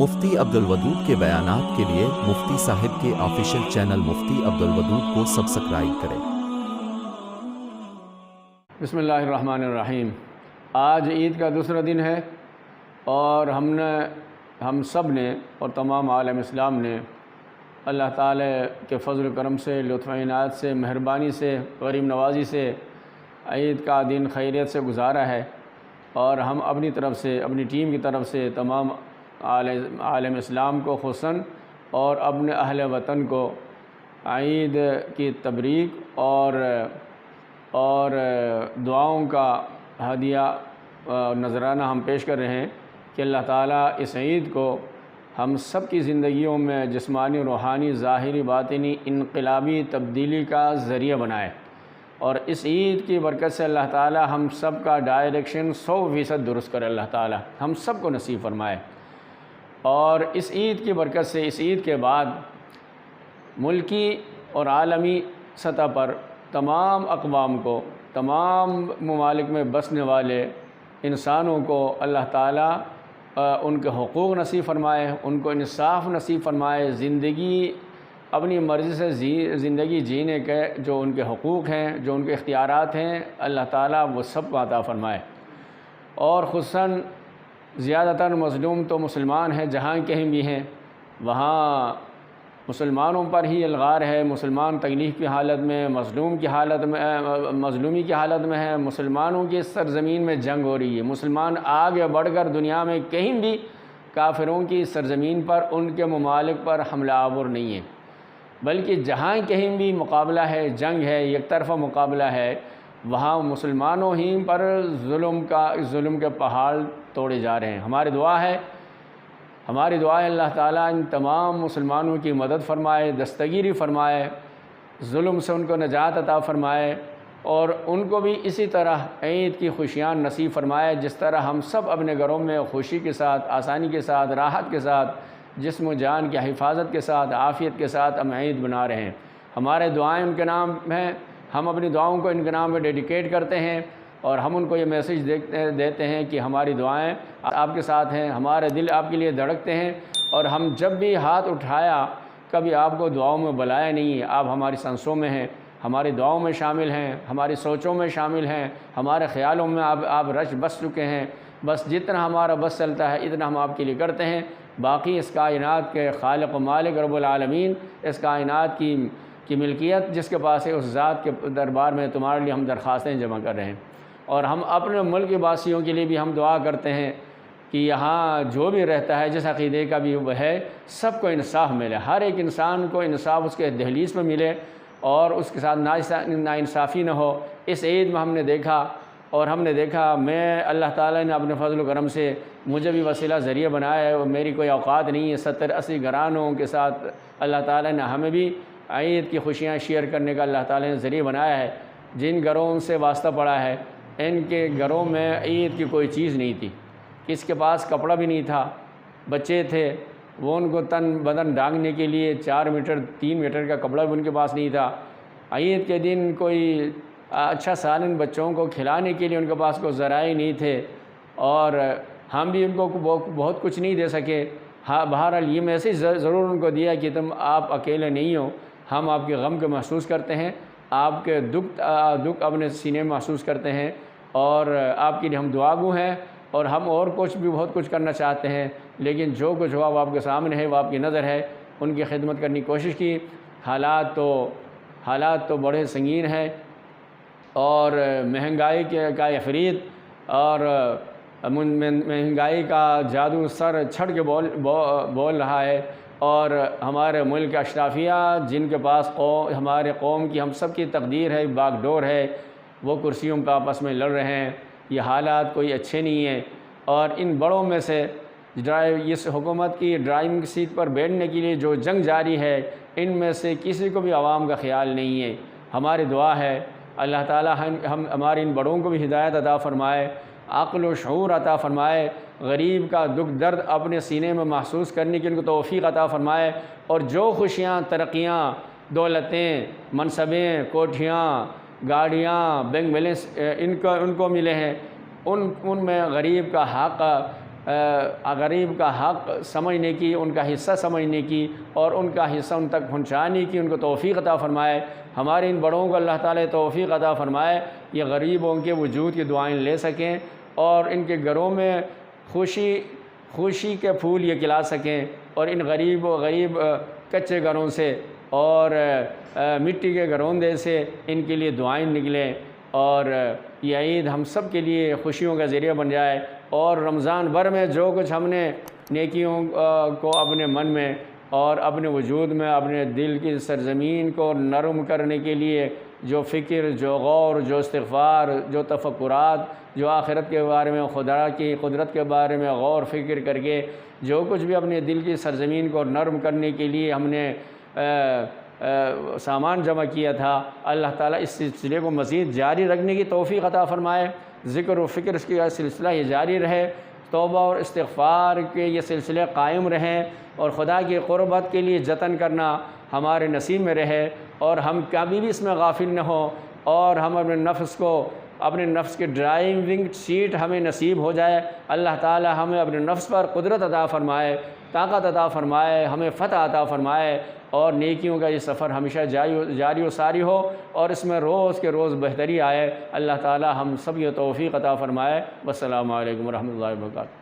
مفتی عبدالودود کے بیانات کے لیے مفتی صاحب کے آفیشیل چینل مفتی عبدالودود کو سبسکرائب کریں۔ بسم اللہ الرحمن الرحیم۔ آج عید کا دوسرا دن ہے اور ہم سب نے اور تمام عالم اسلام نے اللہ تعالی کے فضل و کرم سے، لطف و عنایت سے، مہربانی سے، غریب نوازی سے عید کا دن خیریت سے گزارا ہے، اور ہم اپنی طرف سے، اپنی ٹیم کی طرف سے تمام عالم اسلام کو خصوصاً اور اپنے اہل وطن کو عید کی تبریک اور دعاؤں کا ہدیہ نذرانہ ہم پیش کر رہے ہیں کہ اللہ تعالیٰ اس عید کو ہم سب کی زندگیوں میں جسمانی، روحانی، ظاہری، باطنی انقلابی تبدیلی کا ذریعہ بنائے، اور اس عید کی برکت سے اللہ تعالیٰ ہم سب کا ڈائریکشن 100% درست کرے، اللہ تعالیٰ ہم سب کو نصیب فرمائے۔ اور اس عید کی برکت سے اس عید کے بعد ملکی اور عالمی سطح پر تمام اقوام کو، تمام ممالک میں بسنے والے انسانوں کو اللہ تعالیٰ ان کے حقوق نصیب فرمائے، ان کو انصاف نصیب فرمائے، زندگی اپنی مرضی سے زندگی جینے کے جو ان کے حقوق ہیں، جو ان کے اختیارات ہیں، اللہ تعالیٰ وہ سب کو عطا فرمائے۔ اور خصوصاً زیادہ تر مظلوم تو مسلمان ہیں، جہاں کہیں بھی ہیں وہاں مسلمانوں پر ہی الغار ہے، مسلمان تکلیف کی حالت میں، مظلومی کی حالت میں ہے، مسلمانوں کی سرزمین میں جنگ ہو رہی ہے، مسلمان آگے بڑھ کر دنیا میں کہیں بھی کافروں کی سرزمین پر، ان کے ممالک پر حملہ آور نہیں ہے، بلکہ جہاں کہیں بھی مقابلہ ہے، جنگ ہے، یک طرفہ مقابلہ ہے، وہاں مسلمانوں ہی پر ظلم کے پہاڑ توڑے جا رہے ہیں۔ ہماری دعا ہے اللہ تعالیٰ ان تمام مسلمانوں کی مدد فرمائے، دستگیری فرمائے، ظلم سے ان کو نجات عطا فرمائے، اور ان کو بھی اسی طرح عید کی خوشیاں نصیب فرمائے جس طرح ہم سب اپنے گھروں میں خوشی کے ساتھ، آسانی کے ساتھ، راحت کے ساتھ، جسم و جان کی حفاظت کے ساتھ، عافیت کے ساتھ ہم عید بنا رہے ہیں۔ ہمارے دعائیں ان کے نام ہیں، ہم اپنی دعاؤں کو ان کے نام پہ ڈیڈیکیٹ کرتے ہیں، اور ہم ان کو یہ میسیج دیتے ہیں کہ ہماری دعائیں آپ کے ساتھ ہیں، ہمارے دل آپ کے لیے دھڑکتے ہیں، اور ہم جب بھی ہاتھ اٹھایا کبھی آپ کو دعاؤں میں بلایا نہیں ہے، آپ ہماری سانسوں میں ہیں، ہماری دعاؤں میں شامل ہیں، ہماری سوچوں میں شامل ہیں، ہمارے خیالوں میں آپ رچ بس چکے ہیں۔ بس جتنا ہمارا بس چلتا ہے اتنا ہم آپ کے لیے کرتے ہیں۔ باقی اس کائنات کے خالق و مالک رب العالمین، اس کائنات کی ملکیت جس کے پاس ہے، اس ذات کے دربار میں تمہارے لیے ہم درخواستیں جمع کر رہے ہیں، اور ہم اپنے ملک واسیوں کے لیے بھی ہم دعا کرتے ہیں کہ یہاں جو بھی رہتا ہے، جس عقیدے کا بھی وہ ہے، سب کو انصاف ملے، ہر ایک انسان کو انصاف اس کے دہلیز میں ملے، اور اس کے ساتھ ناانصافی نہ ہو۔ اس عید میں ہم نے دیکھا میں اللہ تعالیٰ نے اپنے فضل و کرم سے مجھے بھی وسیلہ ذریعہ بنایا ہے، اور میری کوئی اوقات نہیں ہے، 70-80 گھرانوں کے ساتھ اللہ تعالیٰ نے ہمیں بھی عید کی خوشیاں شیئر کرنے کا اللہ تعالیٰ نے ذریعہ بنایا ہے۔ جن گھروں سے واسطہ پڑا ہے، ان کے گھروں میں عید کی کوئی چیز نہیں تھی، کس کے پاس کپڑا بھی نہیں تھا، بچے تھے وہ ان کو تن بدن ڈھانکنے کے لیے 4 میٹر 3 میٹر کا کپڑا بھی ان کے پاس نہیں تھا۔ عید کے دن کوئی اچھا سالن بچوں کو کھلانے کے لیے ان کے پاس کوئی ذرائع نہیں تھے، اور ہم بھی ان کو بہت کچھ نہیں دے سکے۔ ہاں، بہرحال یہ میسیج ضرور ان کو دیا کہ آپ اکیلے نہیں ہو، ہم آپ کے غم کو محسوس کرتے ہیں، آپ کے دکھ اپنے سینے میں محسوس کرتے ہیں، اور آپ کے لیے ہم دعاگو ہیں، اور ہم اور بہت کچھ کرنا چاہتے ہیں، لیکن جو کچھ ہوا وہ آپ کے سامنے ہے، وہ آپ کی نظر ہے۔ ان کی خدمت کرنے کی کوشش کی۔ حالات تو بڑے سنگین ہیں، اور مہنگائی کا عفریت اور مہنگائی کا جادو سر چھڑ کے بول رہا ہے، اور ہمارے ملک اشرافیہ جن کے پاس ہمارے قوم کی، ہم سب کی تقدیر ہے، باغ ڈور ہے، وہ کرسیوں پہ آپس میں لڑ رہے ہیں۔ یہ حالات کوئی اچھے نہیں ہیں، اور ان بڑوں میں سے اس حکومت کی ڈرائیونگ سیٹ پر بیٹھنے کے لیے جو جنگ جاری ہے، ان میں سے کسی کو بھی عوام کا خیال نہیں ہے۔ ہماری دعا ہے اللہ تعالیٰ ہمارے ان بڑوں کو بھی ہدایت عطا فرمائے، عقل و شعور عطا فرمائے، غریب کا دکھ درد اپنے سینے میں محسوس کرنے کی ان کو توفیق عطا فرمائے، اور جو خوشیاں، ترقیاں، دولتیں، منصبیں، کوٹھیاں، گاڑیاں، بینک بیلنس ان کو ملے ہیں، ان میں غریب کا حق غریب کا حق سمجھنے کی، ان کا حصہ سمجھنے کی اور ان کا حصہ ان تک پہنچانے کی ان کو توفیق عطا فرمائے۔ ہمارے ان بڑوں کو اللہ تعالیٰ توفیق عطا فرمائے، یہ غریبوں کے وجود کی دعائیں لے سکیں اور ان کے گھروں میں خوشی کے پھول یہ کھلا سکیں، اور ان غریب کچے گھروں سے اور مٹی کے گھروندے سے ان کے لیے دعائیں نکلیں، اور یہ عید ہم سب کے لیے خوشیوں کا ذریعہ بن جائے، اور رمضان بھر میں جو کچھ ہم نے نیکیوں کو اپنے من میں اور اپنے وجود میں، اپنے دل کی سرزمین کو نرم کرنے کے لیے جو فکر، جو غور، جو استغفار، جو تفکرات، جو آخرت کے بارے میں، خدا کی قدرت کے بارے میں غور فکر کر کے جو کچھ بھی اپنے دل کی سرزمین کو نرم کرنے کے لیے ہم نے سامان جمع کیا تھا، اللہ تعالیٰ اس سلسلے کو مزید جاری رکھنے کی توفیق عطا فرمائے۔ ذکر و فکر اس کا سلسلہ یہ جاری رہے، توبہ اور استغفار کے یہ سلسلے قائم رہیں، اور خدا کی قربت کے لیے جتن کرنا ہمارے نصیب میں رہے، اور ہم کبھی بھی اس میں غافل نہ ہوں، اور ہم اپنے نفس کے ڈرائیونگ سیٹ ہمیں نصیب ہو جائے۔ اللہ تعالی ہمیں اپنے نفس پر قدرت عطا فرمائے، طاقت عطا فرمائے، ہمیں فتح عطا فرمائے، اور نیکیوں کا یہ سفر ہمیشہ جاری و ساری ہو، اور اس میں روز کے روز بہتری آئے۔ اللہ تعالی ہم سب یہ توفیق عطا فرمائے۔ والسلام علیکم ورحمۃ اللہ وبرکاتہ۔